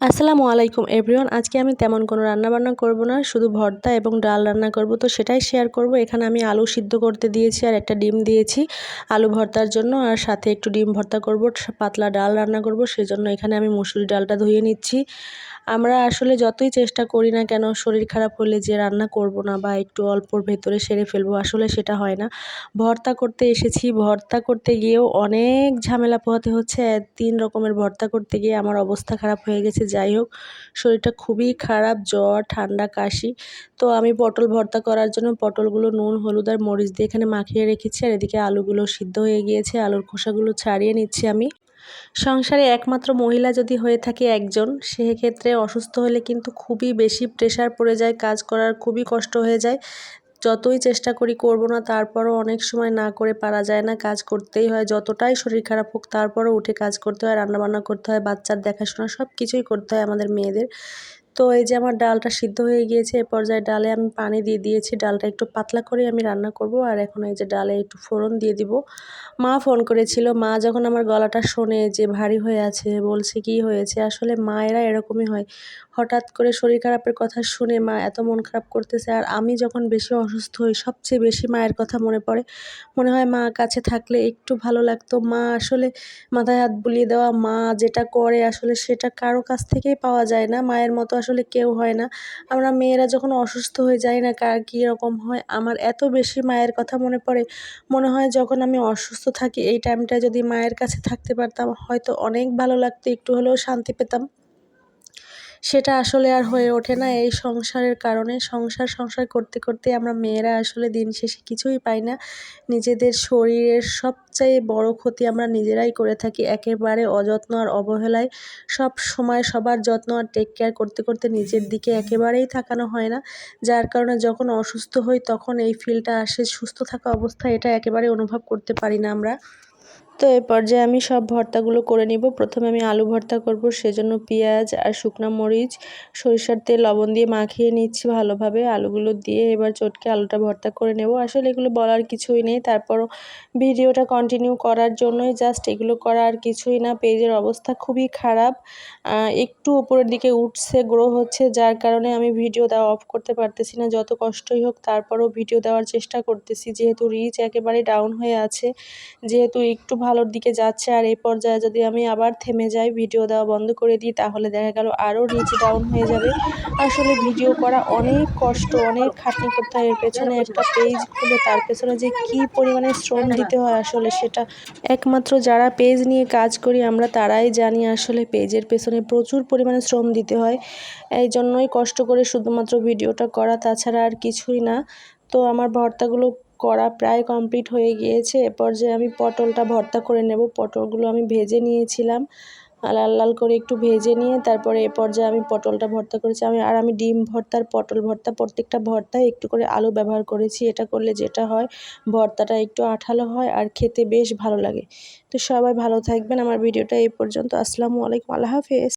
আসসালামু আলাইকুম এভরিওয়ান। আজকে আমি তেমন কোনো রান্নাবান্না করব না, শুধু ভর্তা এবং ডাল রান্না করব। তো সেটাই শেয়ার করব। এখানে আমি আলু সিদ্ধ করতে দিয়েছি আর একটা ডিম দিয়েছি আলু ভর্তার জন্য, আর সাথে একটু ডিম ভর্তা করব, পাতলা ডাল রান্না করব। সেজন্য এখানে আমি মুসুরি ডালটা ধুয়ে নিচ্ছি। আমরা আসলে যতই চেষ্টা করি না কেন, শরীর খারাপ হলে যে রান্না করব না বা একটু অল্পর ভেতরে সেরে ফেলবো, আসলে সেটা হয় না। ভর্তা করতে এসেছি, ভর্তা করতে গিয়েও অনেক ঝামেলা পোহাতে হচ্ছে। 3 রকমের ভর্তা করতে গিয়ে আমার অবস্থা খারাপ হয়ে গেছে। যাই হোক, শরীরটা খুবই খারাপ, জ্বর, ঠান্ডা, কাশি। তো আমি পটল ভর্তা করার জন্য পটলগুলো নুন, হলুদ আর মরিচ দিয়ে এখানে মাখিয়ে রেখেছি, আর এদিকে আলুগুলো সিদ্ধ হয়ে গিয়েছে। আলুর খোসাগুলো ছাড়িয়ে নিচ্ছি আমি। সংসারে একমাত্র মহিলা যদি হয়ে থাকে একজন, সেক্ষেত্রে অসুস্থ হলে কিন্তু খুবই বেশি প্রেশার পড়ে যায়, কাজ করার খুবই কষ্ট হয়ে যায়। যতই চেষ্টা করি করব না, তারপরও অনেক সময় না করে পারা যায় না, কাজ করতেই হয়। যতটাই শরীর খারাপ হোক তারপরও উঠে কাজ করতে হয়, রান্নাবান্না করতে হয়, বাচ্চার দেখাশোনা সব কিছুই করতে হয় আমাদের মেয়েদের। তো এই যে আমার ডালটা সিদ্ধ হয়ে গিয়েছে, এ পর্যায়ে ডালে আমি পানি দিয়ে দিয়েছি। ডালটা একটু পাতলা করে আমি রান্না করব, আর এখন এই যে ডালে একটু ফোড়ন দিয়ে দিব। মা ফোন করেছিল। মা যখন আমার গলাটা শোনে যে ভারী হয়ে আছে, বলছে কি হয়েছে। আসলে মায়েরা এরকমই হয়, হঠাৎ করে শরীর খারাপের কথা শুনে মা এত মন খারাপ করতেছে। আর আমি যখন বেশি অসুস্থ হই, সবচেয়ে বেশি মায়ের কথা মনে পড়ে। মনে হয় মা কাছে থাকলে একটু ভালো লাগতো। মা আসলে মাথায় হাত বুলিয়ে দেওয়া, মা যেটা করে আসলে সেটা কারো কাছ থেকেই পাওয়া যায় না। মায়ের মতো আসলে কেউ হয় না। আমরা মেয়েরা যখন অসুস্থ হয়ে যাই না, কার কী রকম হয়। আমার এত বেশি মায়ের কথা মনে পড়ে। মনে হয় যখন আমি অসুস্থ থাকি এই টাইমটায় যদি মায়ের কাছে থাকতে পারতাম, হয়তো অনেক ভালো লাগতো, একটু হলেও শান্তি পেতাম। সেটা আসলে আর হয়ে ওঠে না এই সংসারের কারণে। সংসার করতে করতে আমরা মেয়েরা আসলে দিন শেষে কিছুই পাই না। নিজেদের শরীরের সবচেয়ে বড় ক্ষতি আমরা নিজেরাই করে থাকি, একেবারে অযত্ন আর অবহেলায়। সব সময় সবার যত্ন আর টেক কেয়ার করতে করতে নিজের দিকে একেবারেই তাকানো হয় না। যার কারণে যখন অসুস্থ হই তখন এই ফিলটা আসে, সুস্থ থাকা অবস্থায় এটা একেবারে অনুভব করতে পারি না আমরা। তো এই পর্যায়ে আমি সব ভর্তাগুলো করে নিব। প্রথমে আমি আলু ভর্তা করব, সেজন্য পেঁয়াজ আর শুকনা মরিচ, সরিষার তেল, লবণ দিয়ে মাখিয়ে নিচ্ছি ভালোভাবে। আলুগুলো দিয়ে এবার চটকে আলুটা ভর্তা করে নেব। আসলে এগুলো বলার কিছুই নেই, তারপরও ভিডিওটা কন্টিনিউ করার জন্যই জাস্ট এগুলো করা, আর কিছুই না। পেজের অবস্থা খুবই খারাপ, একটু উপরের দিকে উঠছে, গ্রো হচ্ছে, যার কারণে আমি ভিডিও দেওয়া অফ করতে পারতেছি না। যত কষ্টই হোক তারপরও ভিডিও দেওয়ার চেষ্টা করতেছি, যেহেতু রিচ একেবারে ডাউন হয়ে আছে, যেহেতু একটু ভালোর দিকে যাচ্ছে। আর এই পর্যায়ে যদি আমি আবার থেমে যাই, ভিডিও দেওয়া বন্ধ করে দিই, তাহলে দেখা গেল আরও রিচ ডাউন হয়ে যাবে। আসলে ভিডিও করা অনেক কষ্ট, অনেক খাটনি করতে হয় এর পেছনে। একটা পেজ খুলে তার পেছনে যে কী পরিমাণে শ্রম দিতে হয়, আসলে সেটা একমাত্র যারা পেজ নিয়ে কাজ করি আমরা তারাই জানি। আসলে পেজের পেছনে প্রচুর পরিমাণে শ্রম দিতে হয়, এই জন্যই কষ্ট করে শুধুমাত্র ভিডিওটা করা, তাছাড়া আর কিছুই না। তো আমার ভর্তাগুলো করা প্রায় কমপ্লিট হয়ে গিয়েছে। এ পর্যায়ে আমি পটলটা ভর্তা করে নেব। পটলগুলো আমি ভেজে নিয়েছিলাম, লাল লাল করে একটু ভেজে নিয়ে তারপরে এ পর্যায়ে আমি পটলটা ভর্তা করেছি। আমি ডিম ভর্তা আর পটল ভর্তা, প্রত্যেকটা ভর্তায় একটু করে আলু ব্যবহার করেছি। এটা করলে যেটা হয়, ভর্তাটা একটু আঠালো হয় আর খেতে বেশ ভালো লাগে। তো সবাই ভালো থাকবেন। আমার ভিডিওটা এই পর্যন্ত। আসসালামু আলাইকুম, আল্লাহ হাফেজ।